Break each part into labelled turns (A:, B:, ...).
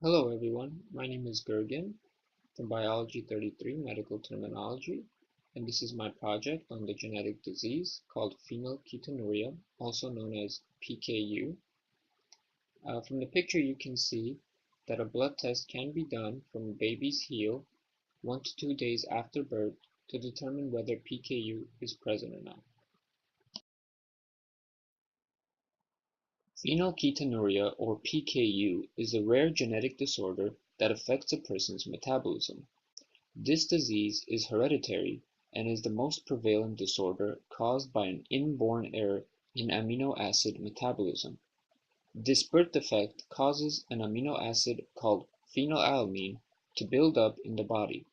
A: Hello everyone, my name is Gergen from Biology 33 Medical Terminology, and this is my project on the genetic disease called phenylketonuria, also known as PKU. From the picture you can see that a blood test can be done from a baby's heel 1 to 2 days after birth to determine whether PKU is present or not. Phenylketonuria, or PKU, is a rare genetic disorder that affects a person's metabolism. This disease is hereditary and is the most prevalent disorder caused by an inborn error in amino acid metabolism. This birth defect causes an amino acid called phenylalanine to build up in the body.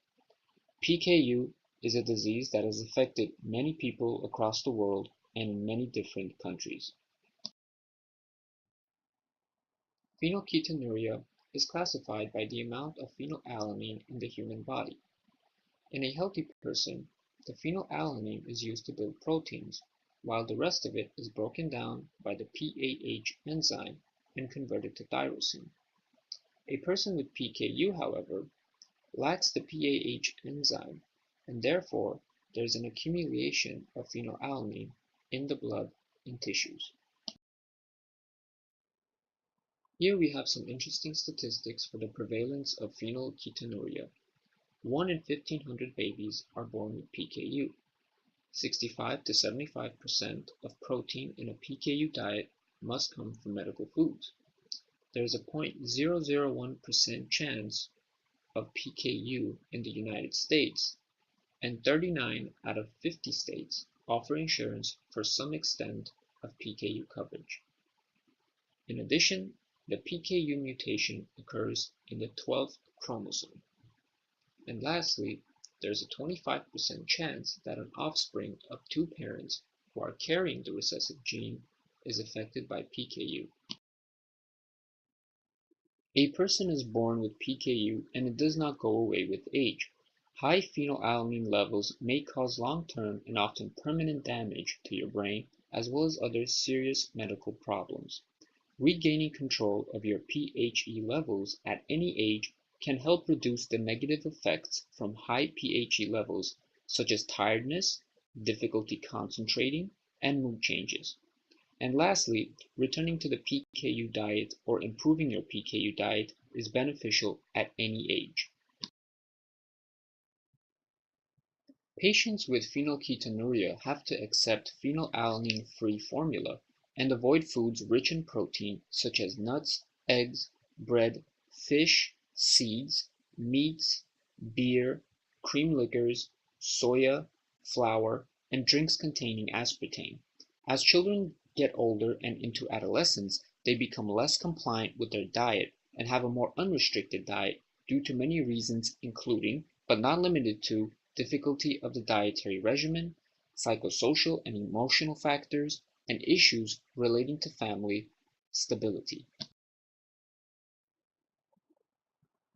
A: PKU is a disease that has affected many people across the world and in many different countries. Phenylketonuria is classified by the amount of phenylalanine in the human body. In a healthy person, the phenylalanine is used to build proteins, while the rest of it is broken down by the PAH enzyme and converted to tyrosine. A person with PKU, however, lacks the PAH enzyme, and therefore there is an accumulation of phenylalanine in the blood and tissues. Here we have some interesting statistics for the prevalence of phenylketonuria. 1 in 1,500 babies are born with PKU. 65 to 75% of protein in a PKU diet must come from medical foods. There is a 0.001% chance of PKU in the United States, and 39 out of 50 states offer insurance for some extent of PKU coverage. In addition, the PKU mutation occurs in the 12th chromosome. And lastly, there is a 25% chance that an offspring of two parents who are carrying the recessive gene is affected by PKU. A person is born with PKU and it does not go away with age. High phenylalanine levels may cause long-term and often permanent damage to your brain, as well as other serious medical problems. Regaining control of your PHE levels at any age can help reduce the negative effects from high PHE levels, such as tiredness, difficulty concentrating, and mood changes. And lastly, returning to the PKU diet or improving your PKU diet is beneficial at any age. Patients with phenylketonuria have to accept phenylalanine-free formula and avoid foods rich in protein such as nuts, eggs, bread, fish, seeds, meats, beer, cream liquors, soya, flour, and drinks containing aspartame. As children get older and into adolescence, they become less compliant with their diet and have a more unrestricted diet due to many reasons including, but not limited to, difficulty of the dietary regimen, psychosocial and emotional factors, and issues relating to family stability.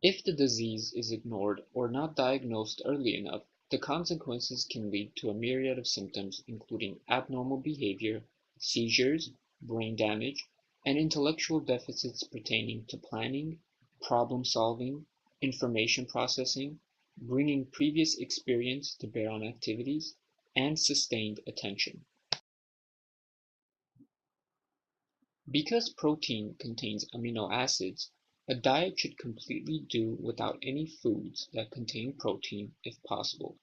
A: If the disease is ignored or not diagnosed early enough, the consequences can lead to a myriad of symptoms including abnormal behavior, seizures, brain damage, and intellectual deficits pertaining to planning, problem-solving, information processing, bringing previous experience to bear on activities, and sustained attention. Because protein contains amino acids, a diet should completely do without any foods that contain protein if possible.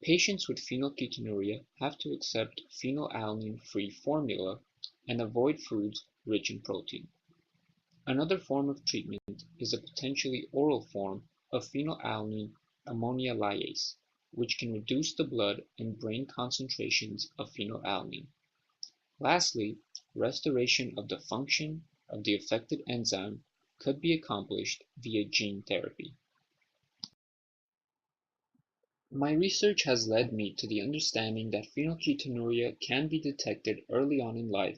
A: Patients with phenylketonuria have to accept phenylalanine-free formula and avoid foods rich in protein. Another form of treatment is a potentially oral form of phenylalanine ammonia lyase, which can reduce the blood and brain concentrations of phenylalanine. Lastly, restoration of the function of the affected enzyme could be accomplished via gene therapy. My research has led me to the understanding that phenylketonuria can be detected early on in life,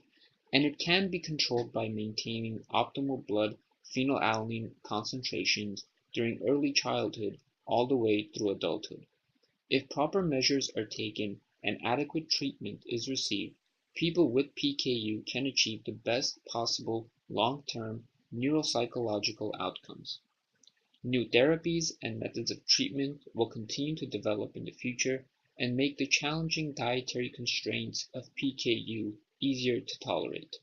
A: and it can be controlled by maintaining optimal blood phenylalanine concentrations during early childhood all the way through adulthood. If proper measures are taken and adequate treatment is received, people with PKU can achieve the best possible long-term neuropsychological outcomes. New therapies and methods of treatment will continue to develop in the future and make the challenging dietary constraints of PKU easier to tolerate.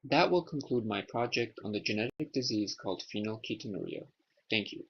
A: That will conclude my project on the genetic disease called phenylketonuria. Thank you.